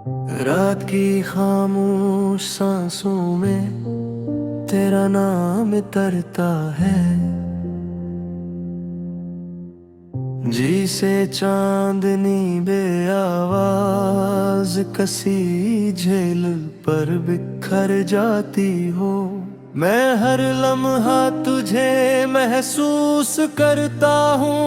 रात की खामोश सांसों में तेरा नाम तरता है। जी से चांदनी बे आवाज कसी झेल पर बिखर जाती हो। मैं हर लम्हा तुझे महसूस करता हूँ,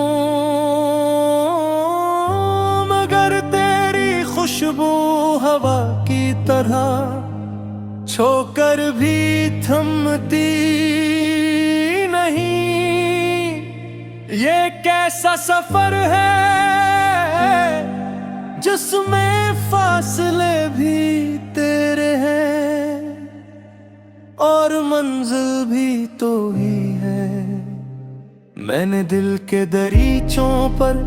मगर तेरी खुशबू हवा की तरह छोकर भी थमती नहीं। ये कैसा सफर है जिसमें फासले भी तेरे हैं और मंजिल भी तो ही है। मैंने दिल के दरीचों पर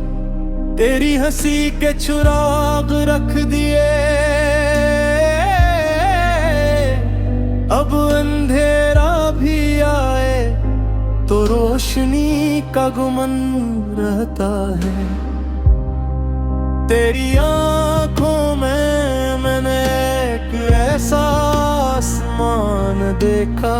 तेरी हंसी के चिराग रख दिए। अब अंधेरा भी आए तो रोशनी का गुमन रहता है। तेरी आंखों में मैंने एक ऐसा आसमान देखा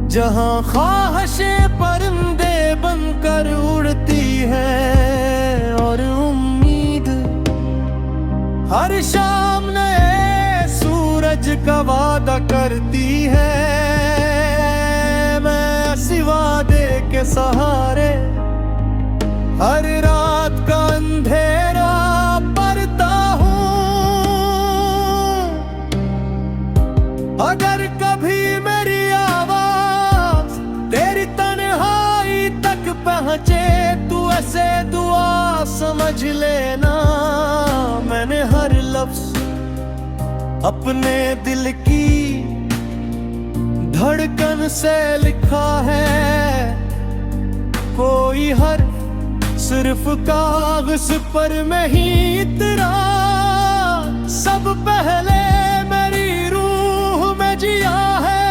जहां ख्वाहिशें परिंदे बनकर उड़ती है और उम्मीद हर शाम नए सूरज का वादा करती है। मैं इसी वादे के सहारे हर रात का अंधेरा पड़ता हूँ। अगर कभी मेरी आवाज तेरी तन्हाई तक पहुँचे तू ऐसे दुआ समझ लेना। मैंने हर लफ्ज अपने दिल की धड़कन से लिखा है। कोई हर सिर्फ कागज पर मैं ही तेरा सब पहले मेरी रूह में जिया है।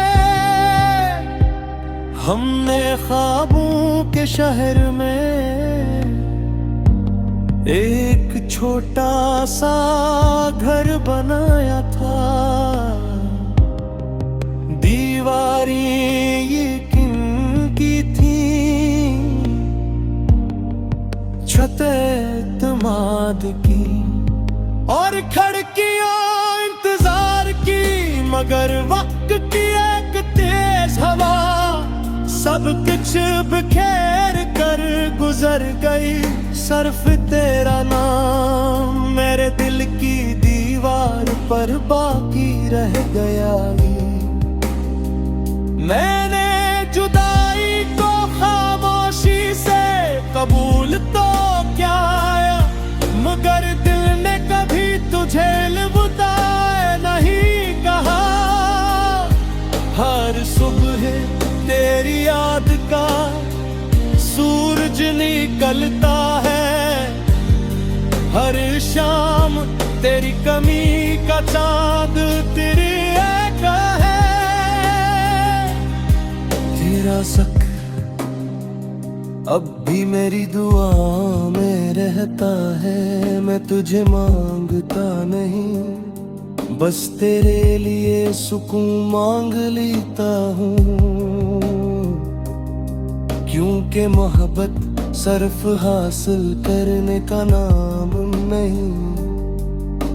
हमने ख्वाबों के शहर में एक छोटा सा घर बनाया था। दीवारें ये किनकी थी, छत इत्मीनान की और खिड़कियां इंतजार की। मगर वक्त की एक तेज हवा सब कुछ बिखेर कर गुजर गई। सिर्फ तेरा नाम मेरे दिल की दीवार पर बाकी रह गया। मैंने जुदाई को खामोशी से कबूल तो क्या, मगर दिल ने कभी तुझे अलविदा नहीं कहा। हर सुबह तेरी याद का सूरज निकलता है। हर शाम तेरी कमी का चांद तेरी एक है। तेरा जिक्र अब भी मेरी दुआ में रहता है। मैं तुझे मांगता नहीं, बस तेरे लिए सुकून मांग लेता हूँ। क्योंकि मोहब्बत सिर्फ हासिल करने का नाम नहीं।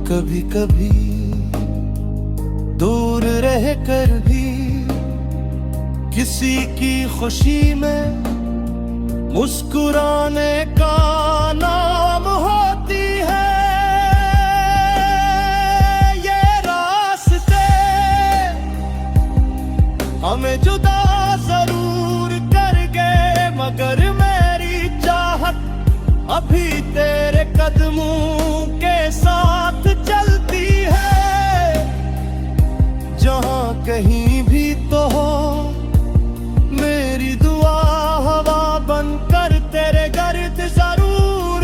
कभी कभी दूर रह कर भी किसी की खुशी में मुस्कुराने का नाम होती है। ये रास्ते हमें जुदा जरूर कर गए, मगर मेरी चाहत अभी तेरे कदमों के साथ चलती है। जहां कहीं भी तो हो मेरी दुआ हवा बनकर तेरे गर्द जरूर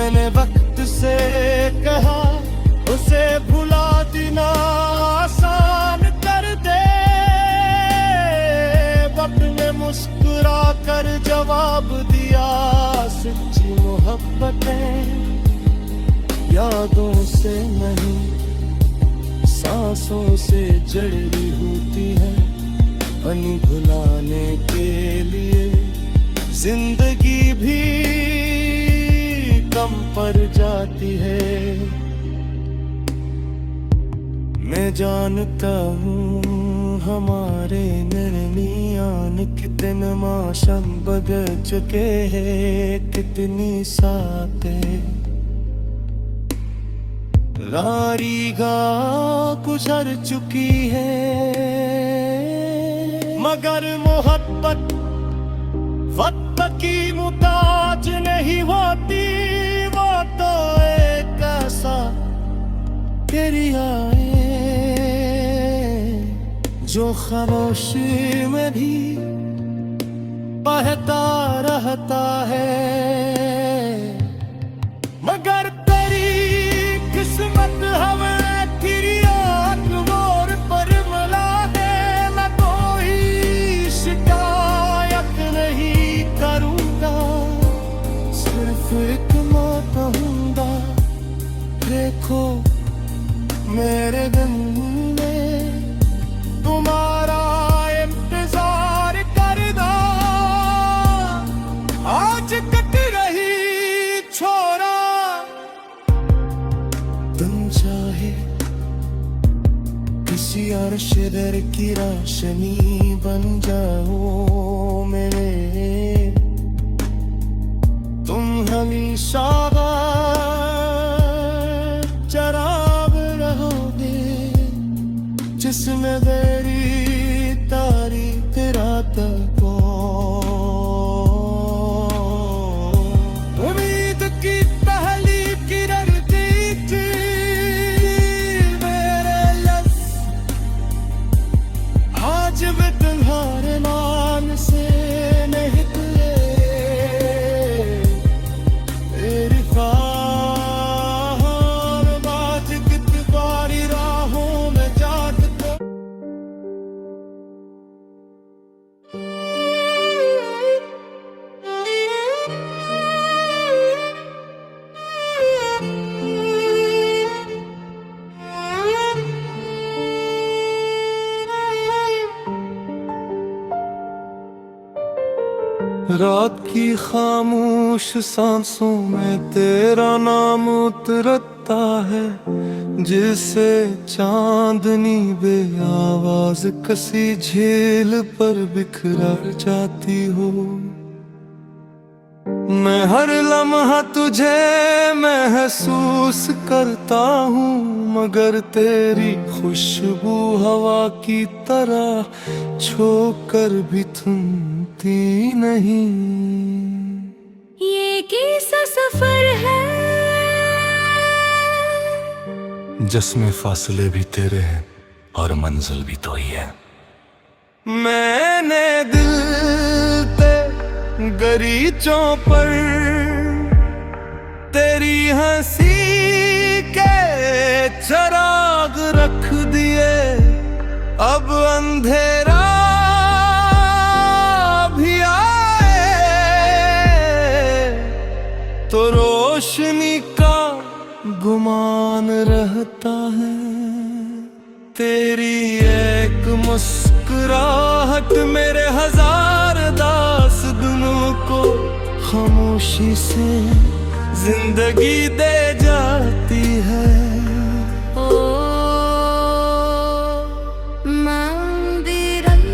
मैंने वक्त से कहा उसे भुला देना आसान कर दे। वक्त ने मुस्कुरा कर जवाब दिया, सच्ची मोहब्बतें यादों से नहीं सांसों से जड़ी होती है। पानी भुलाने के लिए जिंदगी भी कम पड़ जाती है। मैं जानता हूँ हमारे दरमियान कितने मौसम बदल चुके हैं, कितनी साथें रारीगा गुजर चुकी है। मगर मोहब्बत वक्त की मुताज नहीं होती, वो तो एक ऐसा दरिया है जो खामोशी में भी बहता रहता है। मगर तेरी किस्मत हमें तेरी आंख मोर पर मिला है। मैं कोई शिकायत नहीं करूँगा, सिर्फ एक कहूँगा, देखो मेरे दिल में तुम्हारा इंतजार करना। आज कट रही छोरा तुम चाहे किसी अर्श दर की रोशनी बन जाओ मेरे। तुम हमेशा चराग रहोगे जिसमें तेरी तारीफ रात को। उम्मीद की पहली किरण थी मेरे लफ्ज़, आज भी तुम्हारे नाम से निकले। तेरी बाज कितनी बारी राहों में जात को। रात की खामोश सांसों में तेरा नाम उतरता है, जिसे चांदनी बे आवाज कसी झील पर बिखरा जाती हो। मैं हर लम्हा तुझे महसूस करता हूँ, मगर तेरी खुशबू हवा की तरह छोकर भी थमती नहीं। ये कैसा सफर है जिसमें फासले भी तेरे हैं और मंजिल भी तो ही है। मैंने दिल ते गरीचों पर तेरी हंसी के चराग रख दिए। अब अंधेरा भी आए तो रोशनी का गुमान रहता है। तेरी एक मुस्कुराहट मेरे हजार दास दिनों को खामोशी से जिंदगी दे जाती है। ओ मंदिरम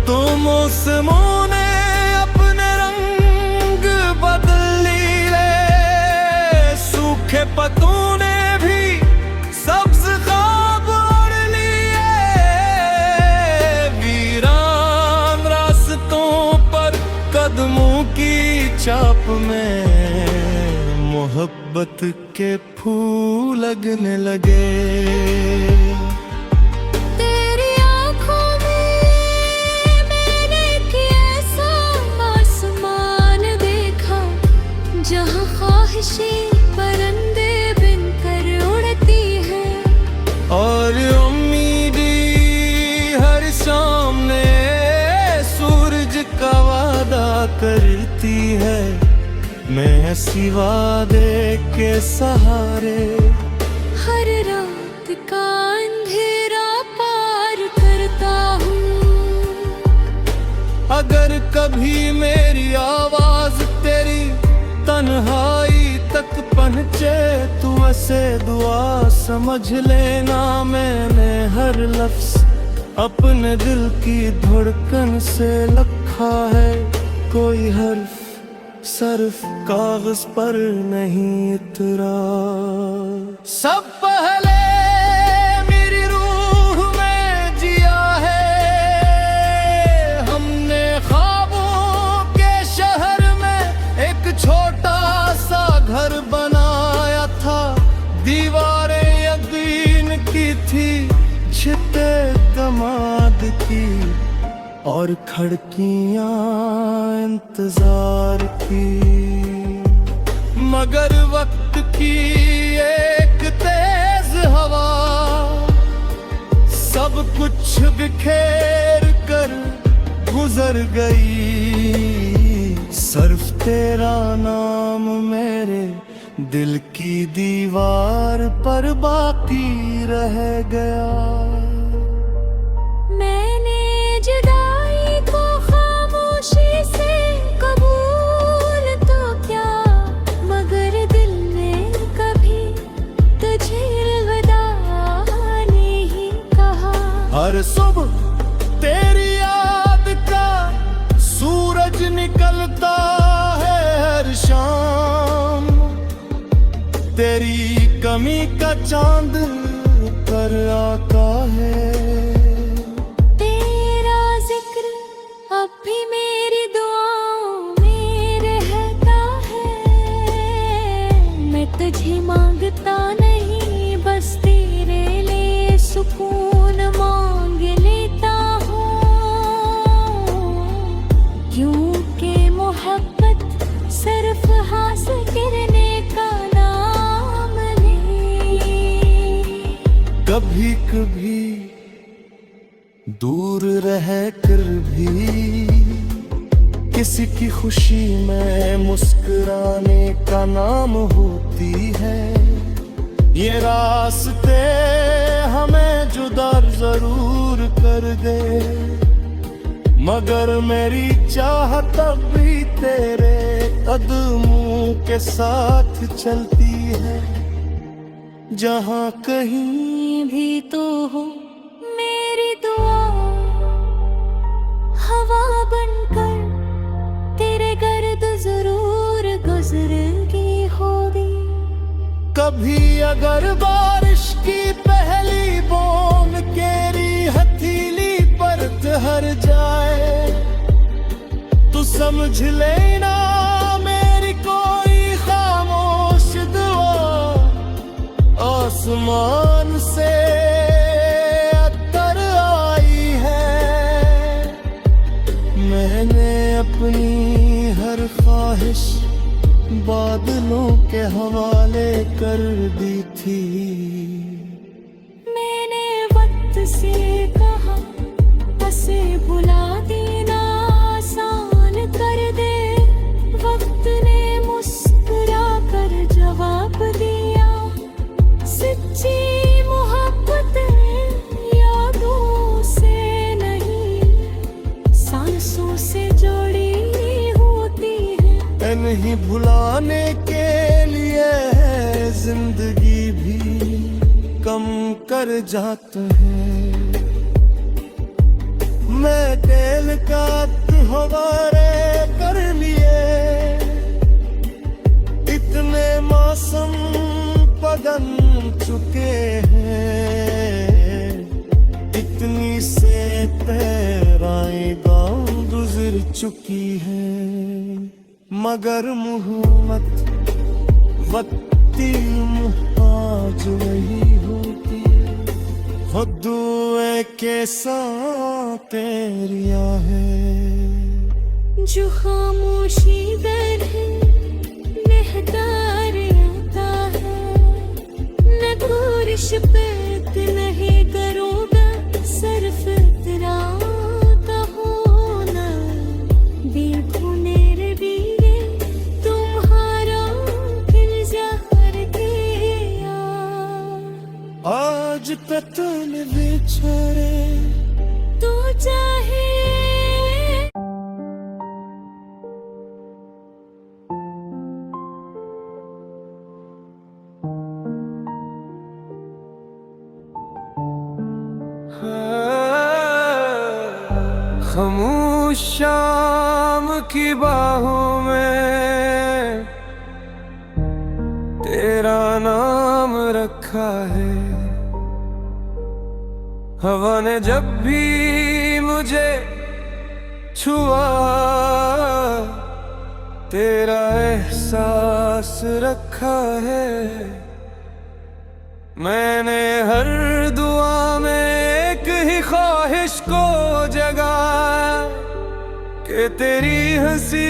तो मौसमों ने अपने रंग बदल लिए, सूखे पत्तों ने भी सब्ज ख्वाब ओढ़ लिए। वीरान रास्तों पर कदमों की चाप में मोहब्बत मोहब्बत के फूल लगने लगे। तेरी आँखों में मैंने एक ऐसा आसमान देखा जहाँ ख्वाहिशें परिंदे बिनकर उड़ती है, और उम्मीदी हर सामने सूरज का वादा करती है। मैं ऐसी वादे के सहारे हर रात का अंधेरा पार करता हूँ। अगर कभी मेरी आवाज तेरी तन्हाई तक पहुंचे तू ऐसे दुआ समझ लेना। मैंने हर लफ्ज अपने दिल की धड़कन से लिखा है, कोई हर्फ सिर्फ कागज पर नहीं उतरा। सब पहले मेरी रूह में जिया है हमने, ख्वाबों के शहर में एक छोटा सा घर बनाया था। दीवारें यकीन की थी, छतें दमाद की, और खिड़कियां इंतजार की। मगर वक्त की एक तेज हवा सब कुछ बिखेर कर गुजर गई। सिर्फ तेरा नाम मेरे दिल की दीवार पर बाकी रह गया। मैंने जुदाई को खामोशी से कबूल तो क्या, मगर दिल ने कभी तुझे अलविदा नहीं कहा। हर सुबह तेरी याद का सूरज निकलता है, हर शाम तेरी कमी का चांद पर आता है। अब भी मेरी दुआओं में रहता है। मैं तुझे मांगता नहीं, बस तेरे लिए सुकून मांग लेता हूँ। क्योंकि मोहब्बत सिर्फ हासिल करने का नाम नहीं। कभी कभी दूर रह कर भी किसी की खुशी में मुस्कुराने का नाम होती है। ये रास्ते हमें जुदा जरूर कर दे, मगर मेरी चाहत भी तेरे कदमों के साथ चलती है। जहाँ कहीं भी तो हो मेरी दुआ हवा बनकर तेरे गर्द जरूर गुजरेगी होगी। कभी अगर बारिश की पहली बूंद केरी हथेली पर ठहर जाए तो समझ लेना मेरी कोई खामोश दुआ आसमान से अतर आई है। मैंने अपनी हर ख्वाहिश बादलों के हवाले कर दी थी। मैंने वक्त से कहा उसे बुला देना आसान कर दे, वक्त ने मुस्कुरा कर जवाब दिया। सच्ची मोहब्बत यादों से नहीं सांसों से जोड़ी होती है। नहीं भुलाने के लिए जिंदगी भी कम कर जाते हैं। मैं दिल का हवारे कर लिए इतने मौसम बदल चुके हैं। इतनी से तेराएं गाँव गुजर चुकी है, मगर मोहब्बत वक्त होती मुहताज नहीं होती, वो दुए के साथ तेरिया है। जो खामोशी दर है नेहदार आता है, न गुरिश पे नहीं करूँगा सिर्फ तेरा होना। बेखुनेर बीरे तुम्हारा इल्जार किया, आज पतन बिछड़े तू चाहे खामोश शाम की बाहों में तेरा नाम रखा है। हवा ने जब भी मुझे छुआ तेरा एहसास रखा है। मैंने हर दुआ में एक ही ख्वाहिश को जगाया कि तेरी हंसी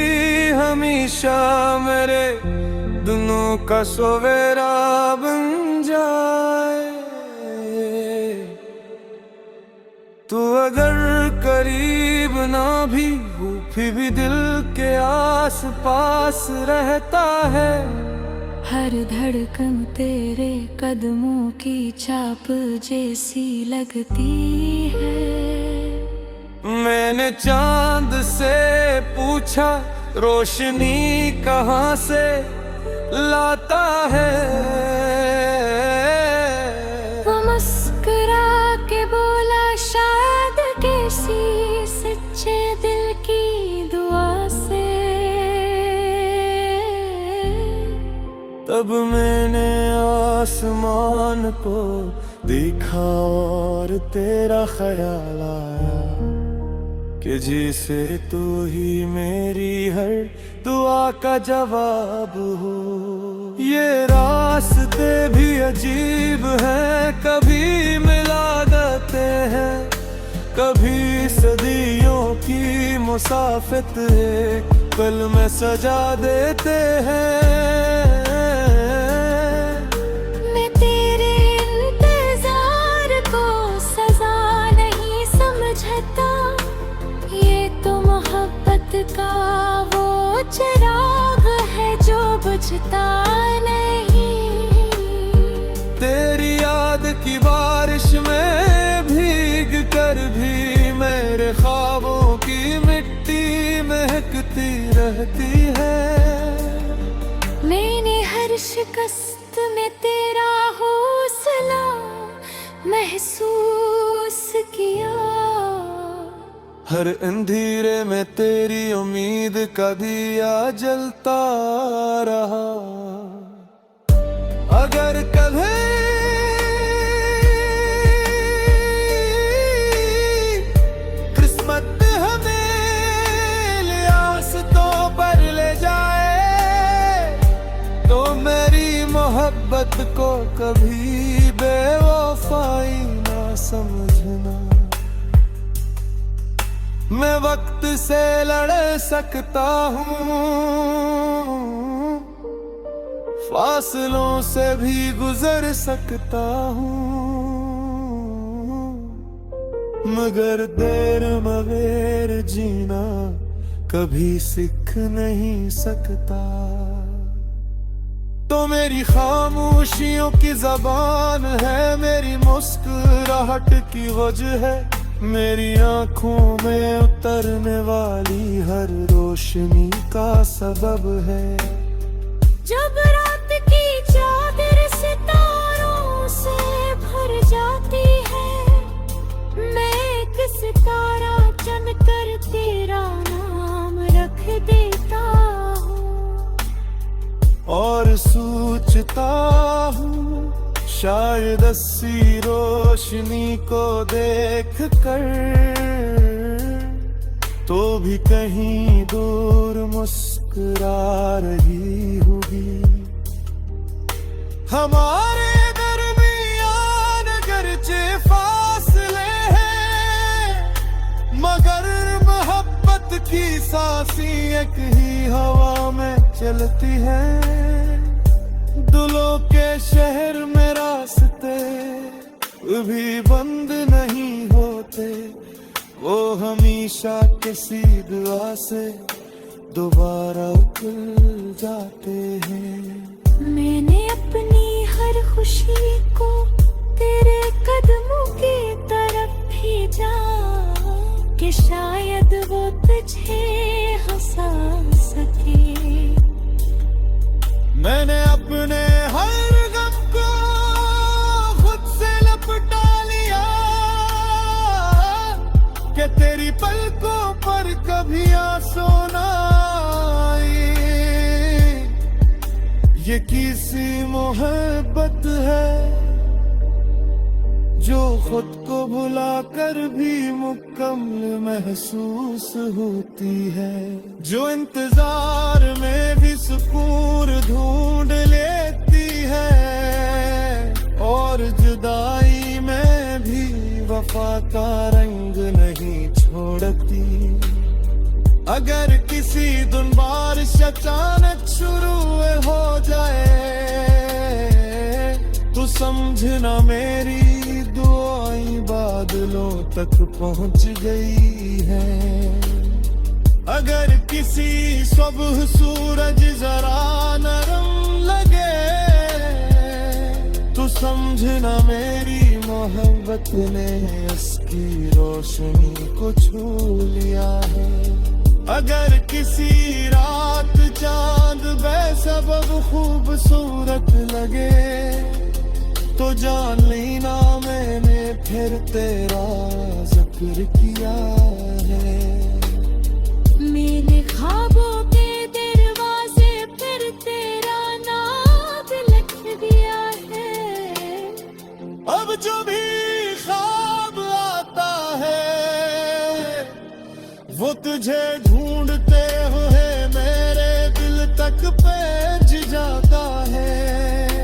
हमेशा मेरे दिनों का सवेरा बन जाए। तू अगर करीब ना भी हो फिर भी दिल के आस पास रहता है। हर धड़कन तेरे कदमों की छाप जैसी लगती है। मैंने चांद से पूछा रोशनी कहाँ से लाता है। वो मुस्कुरा के बोला शायद किसी सच्चे दिल की दुआ से। तब मैंने आसमान को देखा और तेरा ख्याल आया कि जैसे तू ही मेरी हर दुआ का जवाब हो। ये रास्ते भी अजीब हैं, कभी मिला देते हैं, कभी सदियों की मुसाफिर एक पल में सजा देते हैं। मैं तेरे इंतजार को सजा नहीं समझता, ये तो मोहब्बत का वो चिराग है जो बुझता नहीं। तेरी याद की बारिश में भीग कर भी मेरे ख्वाबों की मिट्टी महकती रहती है। मैंने हर शिकस्त में तेरा हौसला महसूस किया। हर अंधेरे में तेरी उम्मीद का दिया जलता रहा। अगर कभी किस्मत हमें रियासतों पर ले जाए तो मेरी मोहब्बत को कभी बेवफाई ना समझना। मैं वक्त से लड़ सकता हूँ, फासलों से भी गुजर सकता हूँ, मगर देर मगैर जीना कभी सीख नहीं सकता। तो मेरी खामोशियों की ज़बान है, मेरी मुस्कुराहट की वजह है, मेरी आँखों में उतरने वाली हर रोशनी का सबब है। जब रात की चादर सितारों से भर जाती है, मैं एक सितारा चुनकर तेरा नाम रख देता हूँ और सोचता हूँ शायद अस्सी रोशनी को देख कर तो भी कहीं दूर मुस्कुरा रही होगी। हमारे दरमियान अगरचे फासले हैं, मगर मोहब्बत की सांसी एक ही हवा में चलती है। दिलों के शहर में रास्ते भी बंद नहीं होते, वो हमेशा किसी दुआ से दोबारा खुल जाते हैं। मैंने अपनी हर खुशी को तेरे कदमों की तरफ भेजा, कि शायद वो तुझे हंसा सके। मैंने अपने हर गम को खुद से लपटा लिया, कि तेरी पलकों पर कभी आंसू ना आए। ये किसी मोहब्बत है जो खुद को भुला कर भी मुकम्मल महसूस होती है, जो इंतजार में भी सुकून ढूंढ लेती है, और जुदाई में भी वफा का रंग नहीं छोड़ती। अगर किसी दिन बारिश अचानक शुरू हो जाए, तो समझना मेरी दुआएं बादलों तक पहुंच गई है। अगर किसी सुबह सूरज जरा नरम लगे, तो समझना मेरी मोहब्बत ने उसकी रोशनी को छू लिया है। अगर किसी रात चांद बेसबब खूबसूरत लगे, तो जान लेना मैंने फिर तेरा जिक्र किया है। मेरे ख्वाबों के दरवाजे पर तेरा नाम लिख दिया है। अब जो भी ख्वाब आता है, वो तुझे ढूंढते हुए मेरे दिल तक पहुंच जाता है।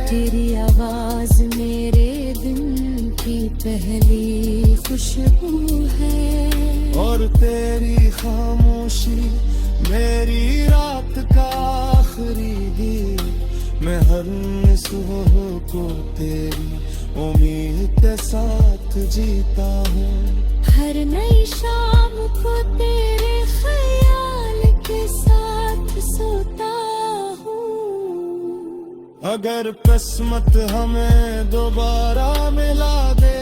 तेरी आवाज मेरे दिन की पहली खुशबू है, और तेरी खामोशी मेरी रात का आखिरी गीत। मैं हर सुबह को तेरी उम्मीद के साथ जीता हूँ, हर नई शाम को तेरे ख्याल के साथ सोता हूँ। अगर किस्मत हमें दोबारा मिला दे,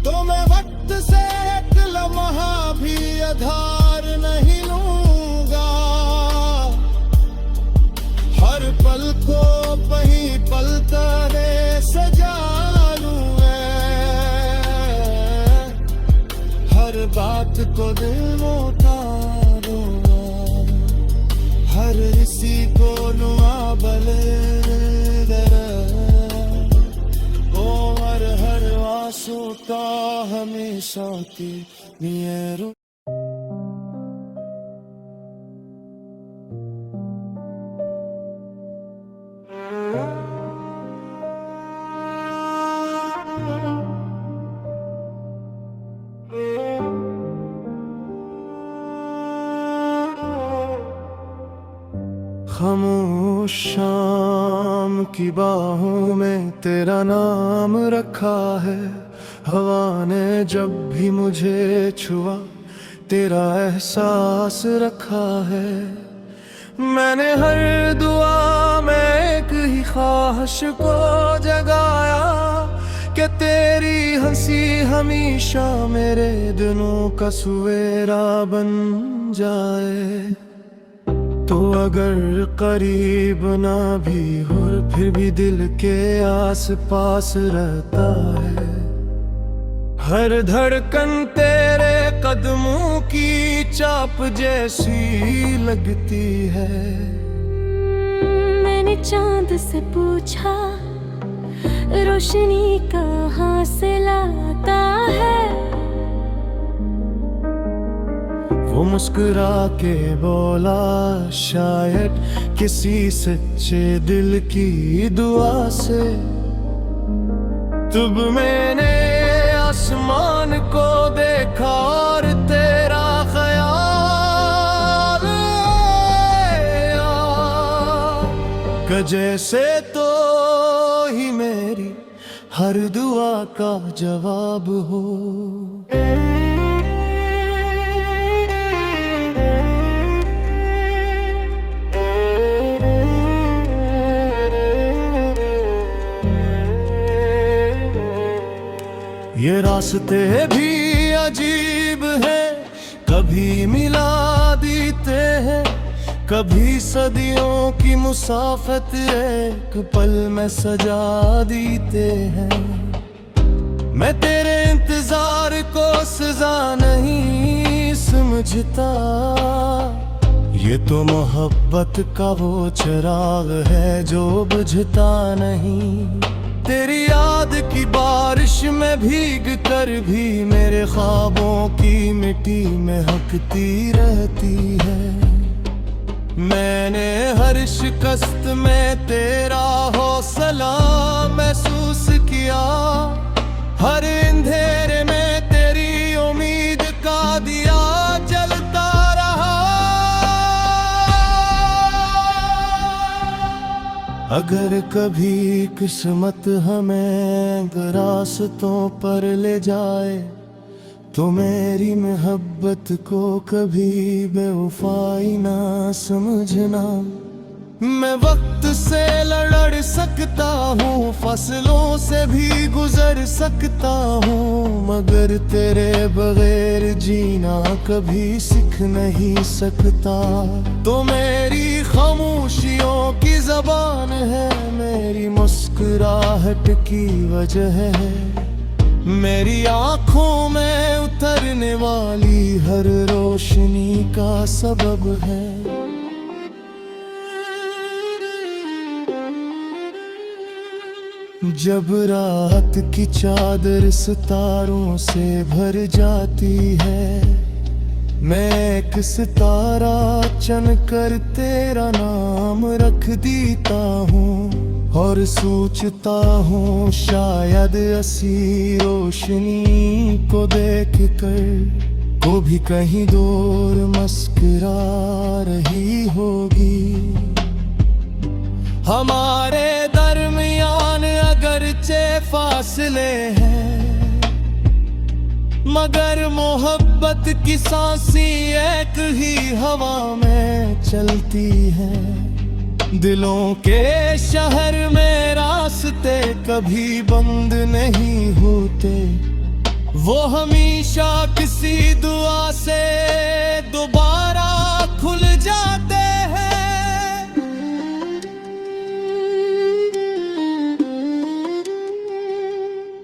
तो मैं वक्त से एक लम्हा भी आधार नहीं लूंगा। हर पल को वही पल तरह सजा लूंगा, हर बात को दिल में उतारूंगा, हर किसी को नुआ बले हर आंसू हमेशा की नियरू। खामोश शाम की बाहों में तेरा नाम रखा है। हवा ने जब भी मुझे छुआ तेरा एहसास रखा है। मैंने हर दुआ में एक ही ख्वाहिश को जगाया कि तेरी हंसी हमेशा मेरे दिनों का सवेरा बन जाए। तो अगर करीब ना भी हो फिर भी दिल के आस पास रहता है। हर धड़कन तेरे कदमों की चाप जैसी लगती है। मैंने चांद से पूछा रोशनी कहाँ से लाता है। वो मुस्कुरा के बोला, शायद किसी सच्चे दिल की दुआ से तब मैंने आसमान को देखा और तेरा ख्याल आया, कि जैसे तो ही मेरी हर दुआ का जवाब हो। ये रास्ते भी अजीब है, कभी मिला देते हैं, कभी सदियों की मुसाफत एक पल में सजा देते हैं। मैं तेरे इंतजार को सजा नहीं समझता, ये तो मोहब्बत का वो चिराग है जो बुझता नहीं। तेरी याद की बारिश में भीग कर भी मेरे ख्वाबों की मिट्टी में हकती रहती है। मैंने हर शिकस्त में तेरा हौसला महसूस किया, हर अंधेरे में तेरी उम्मीद का दिया जलता रहा। अगर कभी किस्मत हमें रास्तों पर ले जाए, तो मेरी मोहब्बत को कभी बेवफाई ना समझना। मैं वक्त से लड़ सकता हूँ, फसलों से भी गुजर सकता हूँ, मगर तेरे बगैर जीना कभी सीख नहीं सकता। तो मेरी खामोशियों की ज़बान है, मेरी मुस्कुराहट की वजह है, मेरी आँखों में उतरने वाली हर रोशनी का सबब है। जब रात की चादर सितारों से भर जाती है, मैं एक सितारा चुनकर तेरा नाम रख देता हूँ, और सोचता हूँ शायद ऐसी रोशनी को देख कर वो भी कहीं दूर मुस्कुरा रही होगी। हमारे दरमियान अगरचे फासले हैं, मगर मोहब्बत की सांसें एक ही हवा में चलती हैं। दिलों के शहर में रास्ते कभी बंद नहीं होते, वो हमेशा किसी दुआ से दोबारा खुल जाते हैं।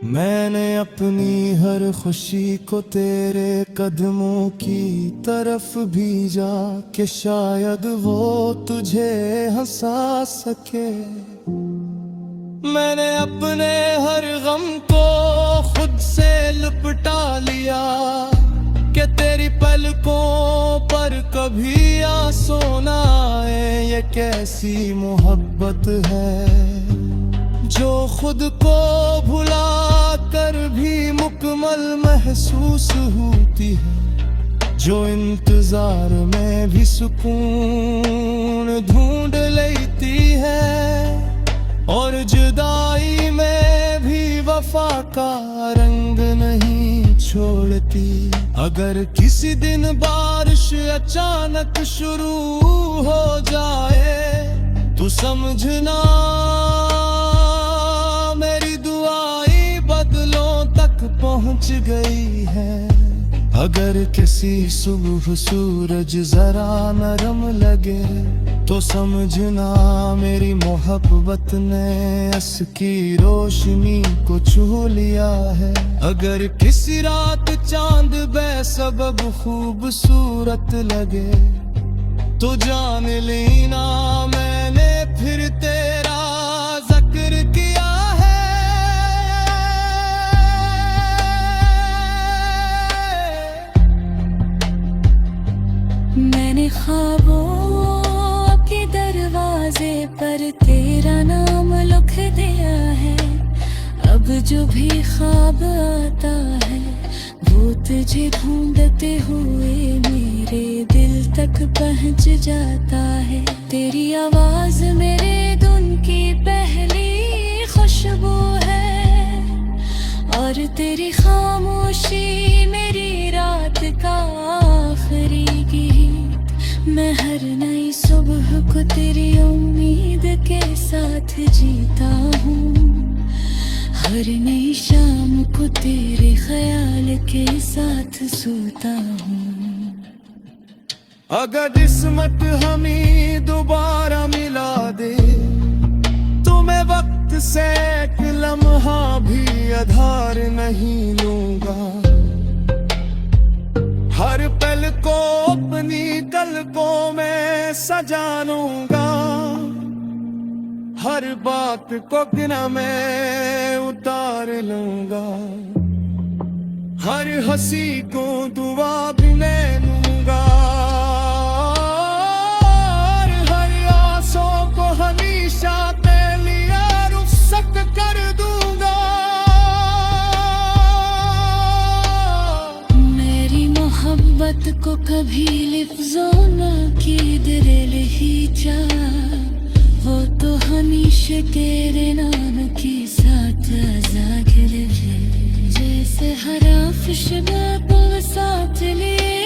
मैंने अपनी हर खुशी को तेरे कदमों की तरफ भेजा, कि शायद वो तुझे हंसा सके। मैंने अपने हर गम को खुद से लिपटा लिया, कि तेरी पलकों पर कभी आंसू ना आए। ये कैसी मोहब्बत है जो खुद को भुला कर भी मुकम्मल महसूस होती है, जो इंतजार में भी सुकून ढूंढ लेती है, और जुदाई में भी वफा का रंग नहीं छोड़ती। अगर किसी दिन बारिश अचानक शुरू हो जाए, तो समझना मेरी दुआई बदलों तक पहुंच गई है। अगर किसी सुबह सूरज जरा नरम लगे, तो समझना मेरी मोहब्बत ने उसकी रोशनी को छू लिया है। अगर किसी रात चांद बेसबब खूबसूरत लगे, तो जान लेना मैंने फिर तेरा जिक्र किया है। मैंने ख्वाबों के दरवाजे पर तेरा नाम लिख दिया है। अब जो भी ख्वाब आता है वो तुझे ढूंढते हुए मेरे दिल तक पहुंच जाता है। तेरी आवाज मेरे धुन की पहली खुशबू है और तेरी खामोशी मेरी रात का आखिरी गीत। मैं हर नई सुबह को तेरी उम्मीद के साथ जीता हूँ, हर नई शाम को तेरे ख्याल के साथ सोता हूँ। अगर किस्मत हमें दोबारा मिला दे तो मैं वक्त से एक लम्हा भी आधार नहीं लूंगा। हर पल को अपनी तलकों में सजा लूंगा, हर बात को गिना मैं उतार लूंगा, हर हंसी को दुआ भी ले लूंगा, और हर आंसू को हमेशा तेरे लिए रुखसत कर दूंगा। मेरी मोहब्बत को कभी लिफ्ज़ों न की दिल ही चाह, वो तो हमेशा तेरे नाम के साथ जागिर है। जैसे हर आफिश में साथ लिए